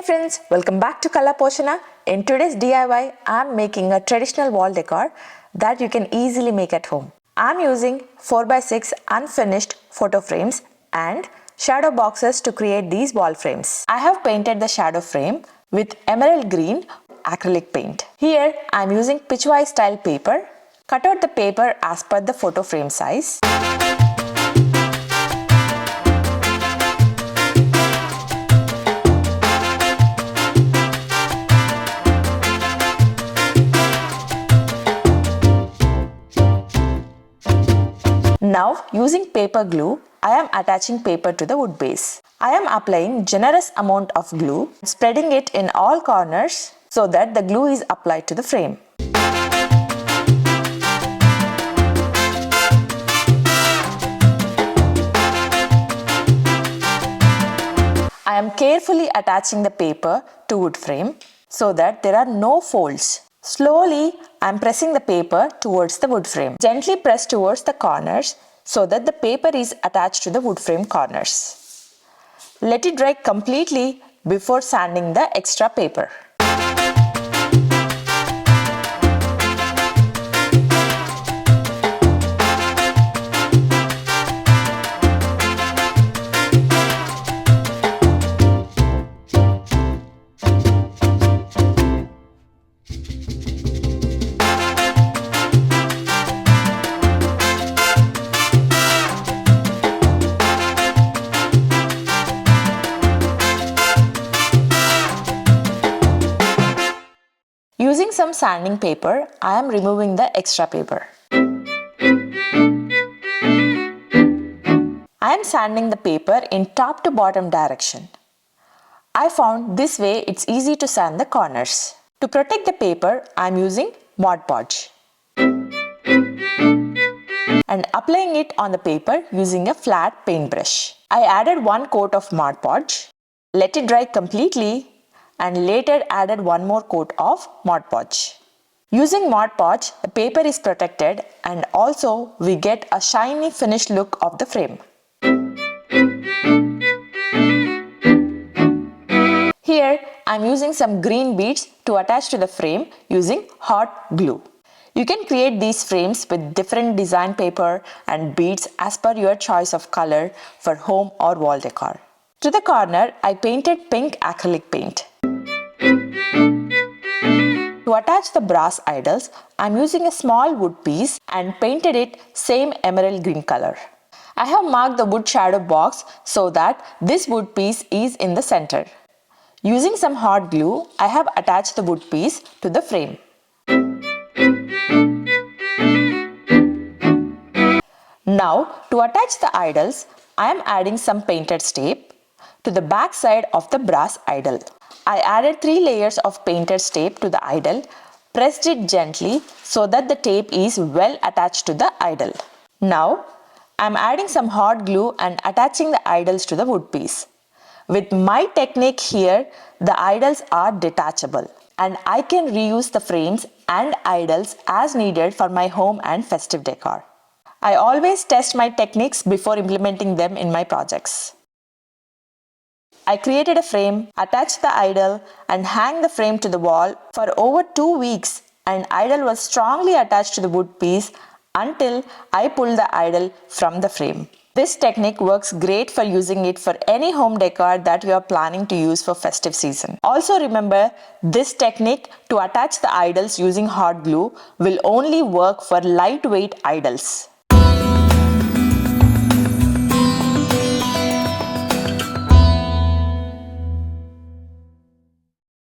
friends, welcome back to Kala Poshana. In today's DIY, I'm making a traditional wall decor that you can easily make at home. I'm using 4x6 unfinished photo frames and shadow boxes to create these wall frames. I have painted the shadow frame with emerald green acrylic paint. Here, I'm using pitchwise style paper. Cut out the paper as per the photo frame size. Now, using paper glue, I am attaching paper to the wood base. I am applying generous amount of glue, spreading it in all corners so that the glue is applied to the frame. I am carefully attaching the paper to wood frame so that there are no folds. Slowly, I am pressing the paper towards the wood frame. Gently press towards the corners so that the paper is attached to the wood frame corners. Let it dry completely before sanding the extra paper. Using some sanding paper, I am removing the extra paper. I am sanding the paper in top to bottom direction. I found this way it's easy to sand the corners. To protect the paper, I am using Mod Podge and applying it on the paper using a flat paintbrush. I added one coat of Mod Podge, let it dry completely, and later added one more coat of Mod Podge. Using Mod Podge, the paper is protected and also we get a shiny finished look of the frame. Here, I am using some green beads to attach to the frame using hot glue. You can create these frames with different design paper and beads as per your choice of color for home or wall decor. To the corner, I painted pink acrylic paint. To attach the brass idols, I am using a small wood piece and painted it same emerald green color. I have marked the wood shadow box so that this wood piece is in the center. Using some hot glue, I have attached the wood piece to the frame. Now, to attach the idols, I am adding some painted tape to the back side of the brass idol. I added 3 layers of painted tape to the idol, pressed it gently so that the tape is well attached to the idol. Now, I am adding some hot glue and attaching the idols to the wood piece. With my technique here, the idols are detachable and I can reuse the frames and idols as needed for my home and festive decor. I always test my techniques before implementing them in my projects. I created a frame, attached the idol and hang the frame to the wall for over 2 weeks, and idol was strongly attached to the wood piece until I pulled the idol from the frame. This technique works great for using it for any home decor that you are planning to use for festive season. Also remember, this technique to attach the idols using hot glue will only work for lightweight idols.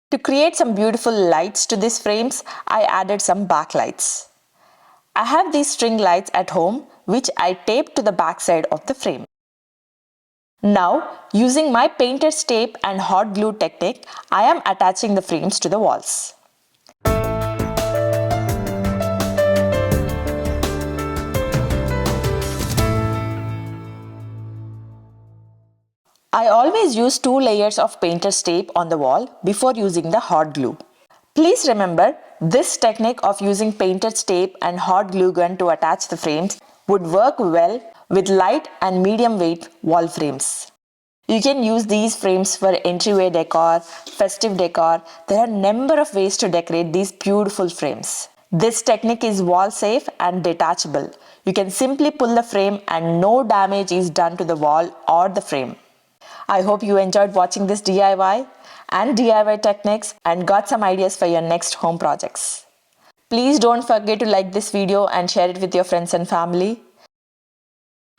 To create some beautiful lights to these frames, I added some backlights. I have these string lights at home which I taped to the back side of the frame. Now, using my painted tape and hot glue technique, I am attaching the frames to the walls. I always use 2 layers of painted tape on the wall before using the hot glue. Please remember, this technique of using painted tape and hot glue gun to attach the frames would work well with light and medium weight wall frames. You can use these frames for entryway decor, festive decor. There are a number of ways to decorate these beautiful frames. This technique is wall safe and detachable. You can simply pull the frame and no damage is done to the wall or the frame. I hope you enjoyed watching this DIY and DIY techniques and got some ideas for your next home projects. Please don't forget to like this video and share it with your friends and family.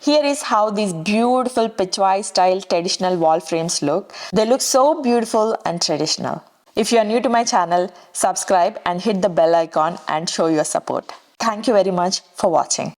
Here is how these beautiful Pichwai style traditional wall frames look. They look so beautiful and traditional. If you are new to my channel, subscribe and hit the bell icon and show your support. Thank you very much for watching.